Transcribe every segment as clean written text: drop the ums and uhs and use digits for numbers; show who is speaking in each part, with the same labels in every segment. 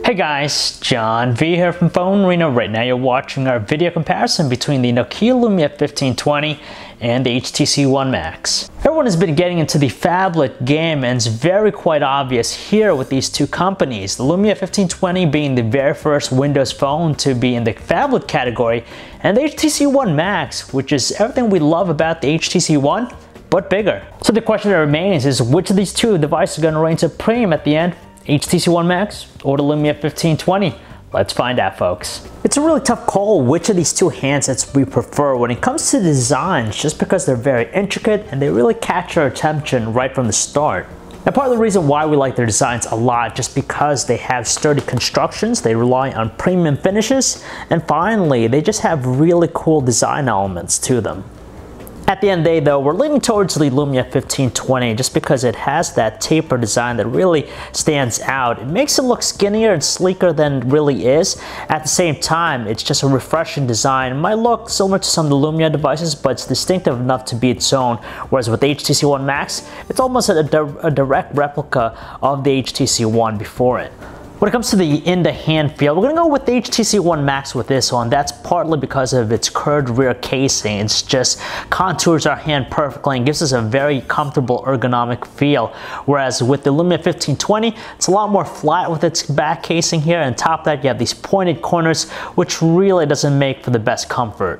Speaker 1: Hey guys, John V here from PhoneArena. Right now you're watching our video comparison between the Nokia Lumia 1520 and the HTC One Max. Everyone has been getting into the phablet game, and it's very quite obvious here with these two companies. The Lumia 1520 being the very first Windows phone to be in the phablet category, and the HTC One Max, which is everything we love about the HTC One, but bigger. So the question that remains is, which of these two devices are going to reign supreme at the end? HTC One Max or the Lumia 1520? Let's find out, folks. It's a really tough call which of these two handsets we prefer when it comes to designs, just because they're very intricate and they really catch our attention right from the start. And part of the reason why we like their designs a lot, just because they have sturdy constructions, they rely on premium finishes, and finally, they just have really cool design elements to them. At the end of the day though, we're leaning towards the Lumia 1520 just because it has that taper design that really stands out. It makes it look skinnier and sleeker than it really is. At the same time, it's just a refreshing design. It might look similar to some of the Lumia devices, but it's distinctive enough to be its own. Whereas with the HTC One Max, it's almost a direct replica of the HTC One before it. When it comes to the in-the-hand feel, we're going to go with the HTC One Max with this one. That's partly because of its curved rear casing. It's just contours our hand perfectly and gives us a very comfortable ergonomic feel. Whereas with the Lumia 1520, it's a lot more flat with its back casing here, and on top of that you have these pointed corners, which really doesn't make for the best comfort.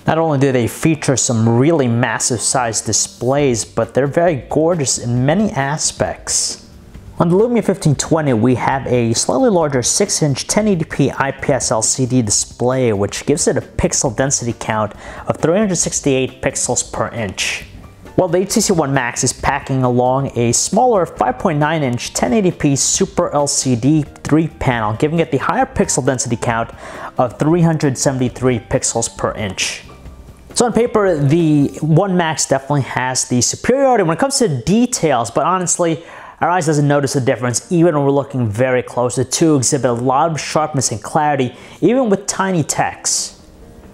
Speaker 1: Not only do they feature some really massive size displays, but they're very gorgeous in many aspects. On the Lumia 1520, we have a slightly larger 6-inch 1080p IPS LCD display, which gives it a pixel density count of 368 pixels per inch. While the HTC One Max is packing along a smaller 5.9-inch 1080p Super LCD 3-panel, giving it the higher pixel density count of 373 pixels per inch. So on paper, the One Max definitely has the superiority when it comes to details, but honestly, our eyes doesn't notice the difference even when we're looking very close. The two exhibit a lot of sharpness and clarity, even with tiny text.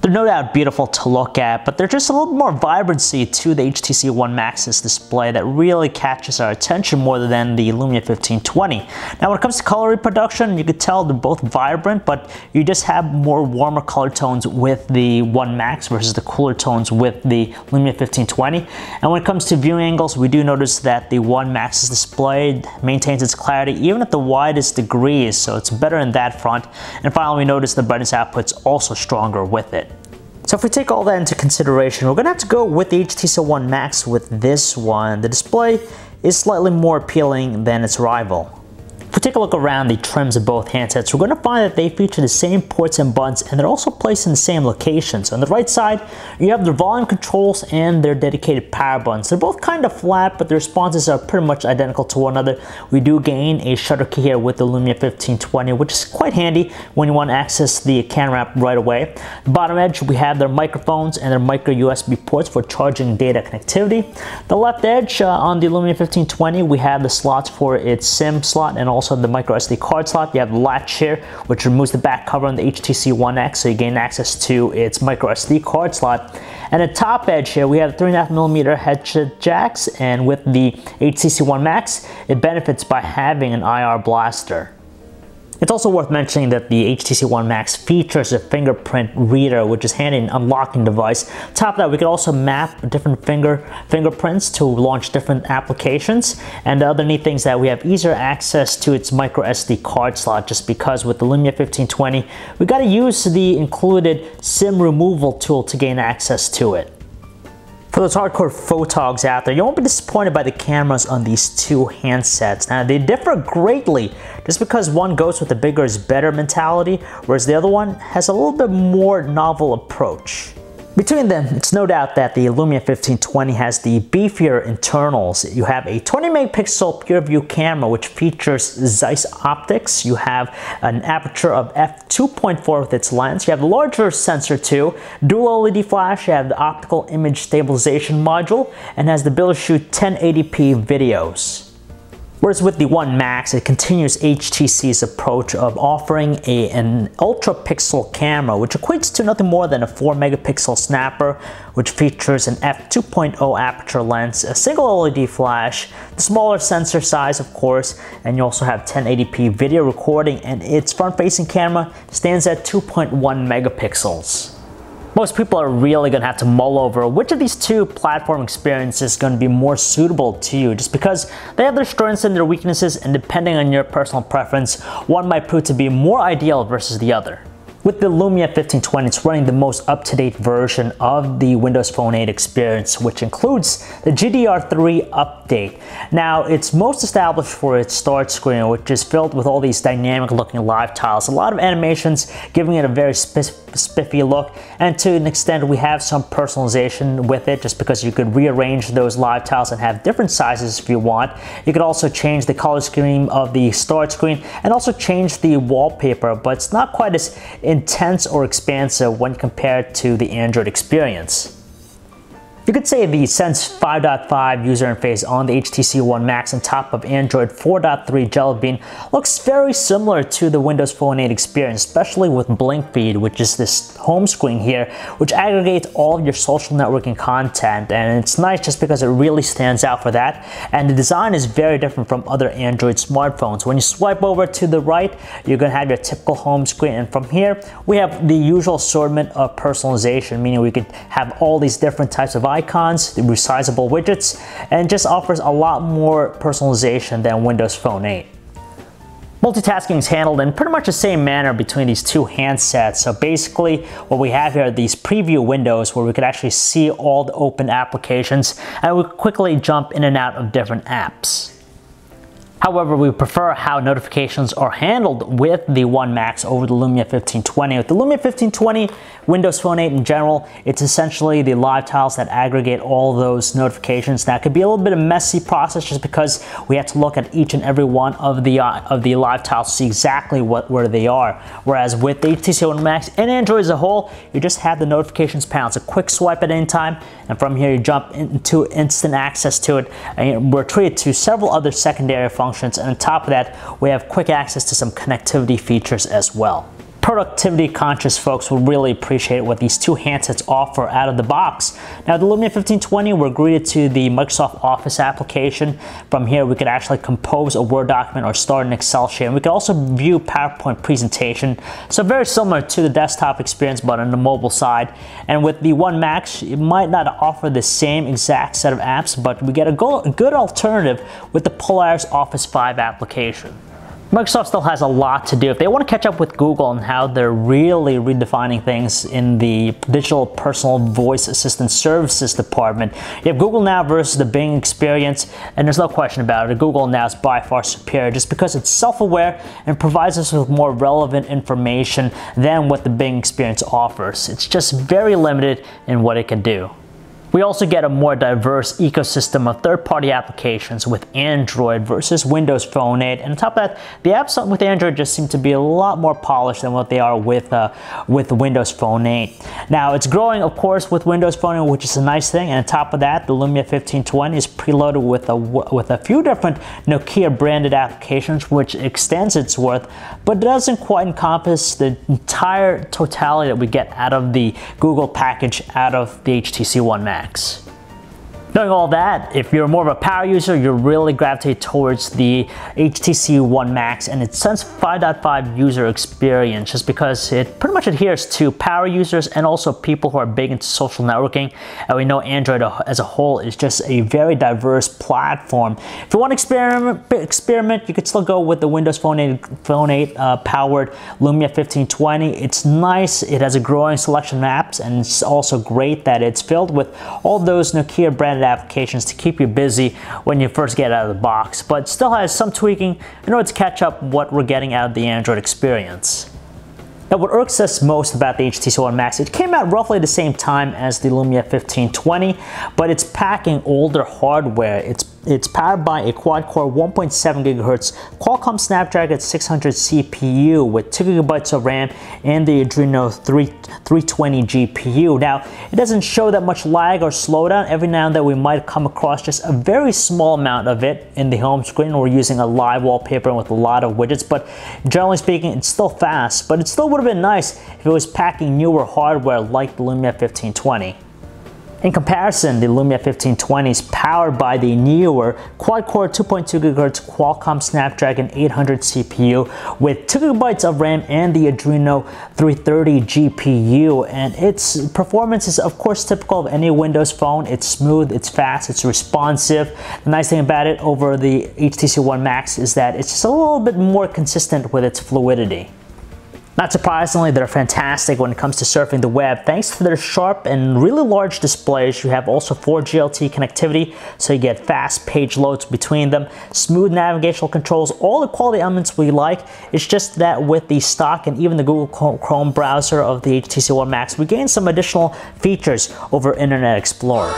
Speaker 1: They're no doubt beautiful to look at, but there's just a little more vibrancy to the HTC One Max's display that really catches our attention more than the Lumia 1520. Now when it comes to color reproduction, you could tell they're both vibrant, but you just have more warmer color tones with the One Max versus the cooler tones with the Lumia 1520. And when it comes to viewing angles, we do notice that the One Max's display maintains its clarity even at the widest degrees, so it's better in that front. And finally, we notice the brightness output's also stronger with it. So if we take all that into consideration, we're going to have to go with the HTC One Max with this one. The display is slightly more appealing than its rival. If we take a look around the trims of both handsets, we're going to find that they feature the same ports and buttons, and they're also placed in the same locations. On the right side, you have their volume controls and their dedicated power buttons. They're both kind of flat, but the responses are pretty much identical to one another. We do gain a shutter key here with the Lumia 1520, which is quite handy when you want to access the camera app right away. The bottom edge, we have their microphones and their micro USB ports for charging data connectivity. The left edge on the Lumia 1520, we have the slots for its SIM slot and also the micro SD card slot. You have the latch here, which removes the back cover on the HTC One X, so you gain access to its micro SD card slot. And the top edge here, we have 3.5mm headset jacks, and with the HTC One Max, it benefits by having an IR blaster. It's also worth mentioning that the HTC One Max features a Fingerprint Reader, which is handy in unlocking device. On top of that, we could also map different fingerprints to launch different applications. And the other neat thing is that we have easier access to its micro SD card slot, just because with the Lumia 1520, we got to use the included SIM removal tool to gain access to it. For those hardcore photogs out there, you won't be disappointed by the cameras on these two handsets. Now, they differ greatly just because one goes with the bigger is better mentality, whereas the other one has a little bit more novel approach. Between them, it's no doubt that the Lumia 1520 has the beefier internals. You have a 20 megapixel pure view camera, which features Zeiss optics. You have an aperture of f2.4 with its lens. You have the larger sensor too, dual LED flash. You have the optical image stabilization module, and has the ability to shoot 1080p videos. Whereas with the One Max, it continues HTC's approach of offering an ultra-pixel camera, which equates to nothing more than a 4-megapixel snapper, which features an f2.0 aperture lens, a single LED flash, the smaller sensor size, of course, and you also have 1080p video recording, and its front-facing camera stands at 2.1 megapixels. Most people are really going to have to mull over which of these two platform experiences is going to be more suitable to you, just because they have their strengths and their weaknesses, and depending on your personal preference, one might prove to be more ideal versus the other. With the Lumia 1520, it's running the most up-to-date version of the Windows Phone 8 experience, which includes the GDR3 update. Now, it's most established for its start screen, which is filled with all these dynamic-looking live tiles, a lot of animations giving it a very spiffy look, and to an extent we have some personalization with it, just because you could rearrange those live tiles and have different sizes if you want. You could also change the color scheme of the start screen and also change the wallpaper, but it's not quite as intense or expansive when compared to the Android experience. You could say the Sense 5.5 user interface on the HTC One Max on top of Android 4.3 Jelly Bean looks very similar to the Windows Phone 8 experience, especially with Blink Feed, which is this home screen here, which aggregates all of your social networking content, and it's nice just because it really stands out for that. And the design is very different from other Android smartphones. When you swipe over to the right, you're going to have your typical home screen, and from here we have the usual assortment of personalization, meaning we could have all these different types of icons, the resizable widgets, and just offers a lot more personalization than Windows Phone 8. Multitasking is handled in pretty much the same manner between these two handsets. So basically what we have here are these preview windows where we could actually see all the open applications and we quickly jump in and out of different apps. However, we prefer how notifications are handled with the One Max over the Lumia 1520. With the Lumia 1520, Windows Phone 8 in general, it's essentially the live tiles that aggregate all those notifications. Now, it could be a little bit of a messy process just because we have to look at each and every one of the live tiles to see exactly where they are. Whereas with the HTC One Max and Android as a whole, you just have the notifications panel. It's a quick swipe at any time, and from here you jump into instant access to it, and we're treated to several other secondary functions. And on top of that, we have quick access to some connectivity features as well. Productivity conscious folks will really appreciate what these two handsets offer out of the box. Now, the Lumia 1520, we're greeted to the Microsoft Office application. From here, we could actually compose a Word document or start an Excel sheet. And we could also view PowerPoint presentation. So very similar to the desktop experience, but on the mobile side. And with the One Max, it might not offer the same exact set of apps, but we get a good alternative with the Polaris Office 5 application. Microsoft still has a lot to do. If they want to catch up with Google and how they're really redefining things in the digital personal voice assistant services department, you have Google Now versus the Bing experience, and there's no question about it. Google Now is by far superior just because it's self-aware and provides us with more relevant information than what the Bing experience offers. It's just very limited in what it can do. We also get a more diverse ecosystem of third-party applications with Android versus Windows Phone 8. And on top of that, the apps with Android just seem to be a lot more polished than what they are with Windows Phone 8. Now, it's growing, of course, with Windows Phone 8, which is a nice thing. And on top of that, the Lumia 1520 is preloaded with a few different Nokia branded applications, which extends its worth, but doesn't quite encompass the entire totality that we get out of the Google package out of the HTC One Max. Knowing all that, if you're more of a power user, you'll really gravitate towards the HTC One Max and its Sense 5.5 user experience, just because it pretty much adheres to power users and also people who are big into social networking. And we know Android as a whole is just a very diverse platform. If you want to experiment, you could still go with the Windows Phone 8 powered Lumia 1520. It's nice. It has a growing selection of apps, and it's also great that it's filled with all those Nokia branded applications to keep you busy when you first get out of the box, but still has some tweaking in order to catch up what we're getting out of the Android experience. Now, what irks us most about the HTC One Max, it came out roughly the same time as the Lumia 1520, but it's packing older hardware. It's It's powered by a quad-core 1.7 GHz Qualcomm Snapdragon 600 CPU with 2 GB of RAM and the Adreno 320 GPU. Now, it doesn't show that much lag or slowdown. Every now and then we might come across just a very small amount of it in the home screen. We're using a live wallpaper with a lot of widgets, but generally speaking, it's still fast. But it still would have been nice if it was packing newer hardware like the Lumia 1520. In comparison, the Lumia 1520 is powered by the newer quad-core 2.2 GHz Qualcomm Snapdragon 800 CPU with 2 GB of RAM and the Adreno 330 GPU. And its performance is, of course, typical of any Windows phone. It's smooth, it's fast, it's responsive. The nice thing about it over the HTC One Max is that it's just a little bit more consistent with its fluidity. Not surprisingly, they're fantastic when it comes to surfing the web. Thanks to their sharp and really large displays, you have also 4G LTE connectivity, so you get fast page loads between them, smooth navigational controls, all the quality elements we like. It's just that with the stock and even the Google Chrome browser of the HTC One Max, we gained some additional features over Internet Explorer.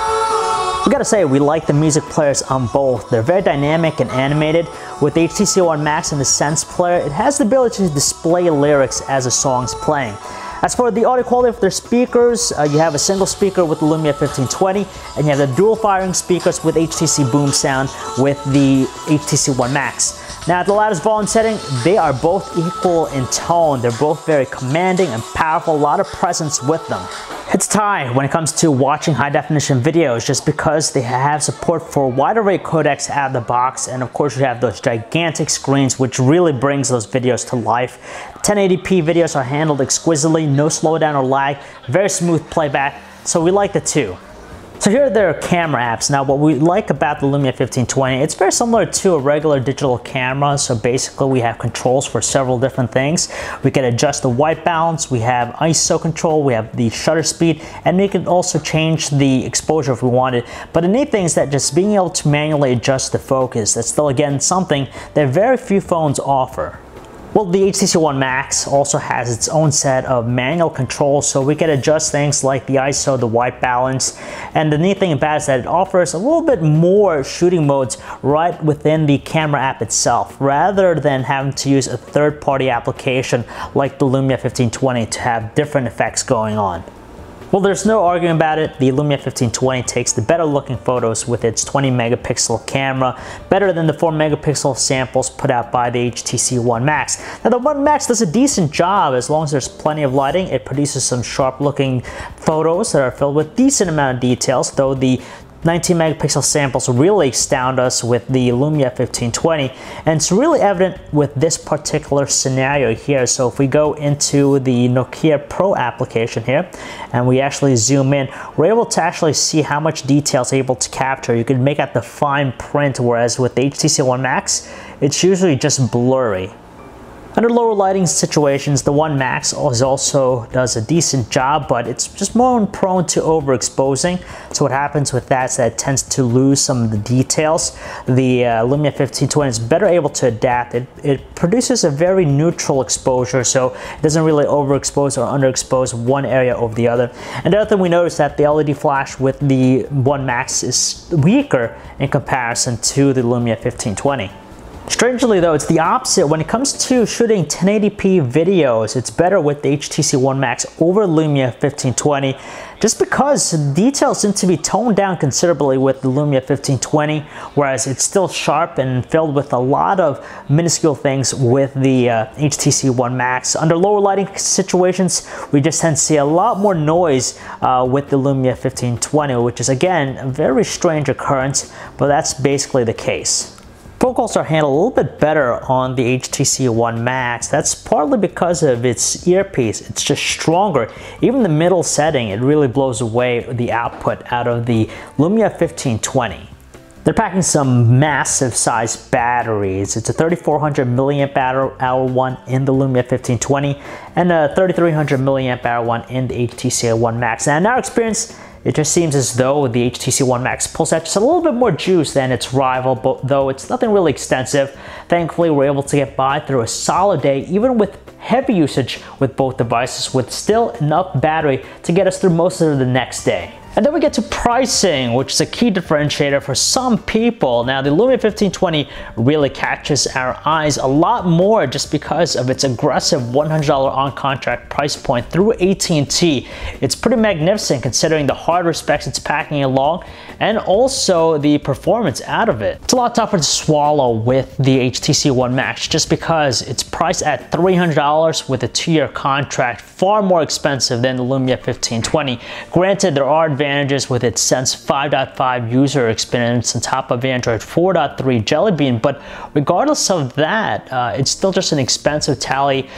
Speaker 1: We gotta say, we like the music players on both. They're very dynamic and animated. With the HTC One Max and the Sense player, it has the ability to display lyrics as a song's playing. As for the audio quality of their speakers, you have a single speaker with the Lumia 1520, and you have the dual firing speakers with HTC Boom Sound with the HTC One Max. Now at the loudest volume setting, they are both equal in tone. They're both very commanding and powerful, a lot of presence with them. It's tied when it comes to watching high-definition videos just because they have support for wide array codecs out of the box, and of course you have those gigantic screens which really brings those videos to life. 1080p videos are handled exquisitely, no slowdown or lag, very smooth playback, so we like the two. So here are their camera apps. Now what we like about the Lumia 1520, it's very similar to a regular digital camera. So basically we have controls for several different things. We can adjust the white balance, we have ISO control, we have the shutter speed, and we can also change the exposure if we wanted. But the neat thing is that just being able to manually adjust the focus, that's still again something that very few phones offer. Well, the HTC One Max also has its own set of manual controls, so we can adjust things like the ISO, the white balance, and the neat thing about it is that it offers a little bit more shooting modes right within the camera app itself, rather than having to use a third-party application like the Lumia 1520 to have different effects going on. Well, there's no arguing about it. The Lumia 1520 takes the better looking photos with its 20 megapixel camera, better than the 4 megapixel samples put out by the HTC One Max. Now the One Max does a decent job as long as there's plenty of lighting. It produces some sharp looking photos that are filled with decent amount of details, though the 19 megapixel samples really astound us with the Lumia 1520, and it's really evident with this particular scenario here. So if we go into the Nokia Pro application here and we actually zoom in, we're able to actually see how much detail it's able to capture. You can make out the fine print, whereas with the HTC One Max, it's usually just blurry. Under lower lighting situations, the One Max also does a decent job, but it's just more prone to overexposing. So what happens with that is that it tends to lose some of the details. The Lumia 1520 is better able to adapt. It produces a very neutral exposure, so it doesn't really overexpose or underexpose one area over the other. And the other thing we notice is that the LED flash with the One Max is weaker in comparison to the Lumia 1520. Strangely though, it's the opposite. When it comes to shooting 1080p videos, it's better with the HTC One Max over Lumia 1520, just because details seem to be toned down considerably with the Lumia 1520, whereas it's still sharp and filled with a lot of minuscule things with the HTC One Max. Under lower lighting situations, we just tend to see a lot more noise with the Lumia 1520, which is again a very strange occurrence, but that's basically the case. Phone calls are handled a little bit better on the HTC One Max. That's partly because of its earpiece. It's just stronger. Even the middle setting, it really blows away the output out of the Lumia 1520. They're packing some massive size batteries. It's a 3400 milliamp hour one in the Lumia 1520 and a 3300 milliamp hour one in the HTC One Max. Now in our experience, it just seems as though the HTC One Max pulls out just a little bit more juice than its rival, but though it's nothing really extensive. Thankfully, we're able to get by through a solid day, even with heavy usage with both devices, with still enough battery to get us through most of the next day. And then we get to pricing, which is a key differentiator for some people. Now, the Lumia 1520 really catches our eyes a lot more just because of its aggressive $100 on-contract price point through AT&T. It's pretty magnificent considering the hardware specs it's packing along and also the performance out of it. It's a lot tougher to swallow with the HTC One Max just because it's priced at $300 with a 2-year contract, far more expensive than the Lumia 1520. Granted, there are advantages with its Sense 5.5 user experience on top of Android 4.3 Jelly Bean, but regardless of that, it's still just an expensive tally.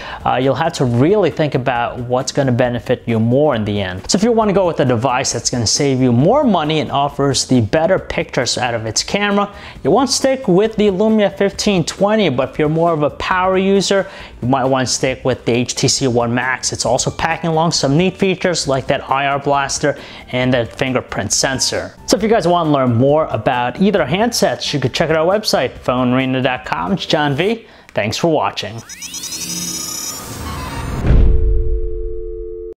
Speaker 1: You'll have to really think about what's going to benefit you more in the end. So if you want to go with a device that's going to save you more money and offers the better pictures out of its camera, you want to stick with the Lumia 1520, but if you're more of a power user, you might want to stick with the HTC One Max. It's also packing along some neat features like that IR blaster and that fingerprint sensor. So if you guys want to learn more about either handsets, you could check out our website, PhoneArena.com. It's John V. Thanks for watching.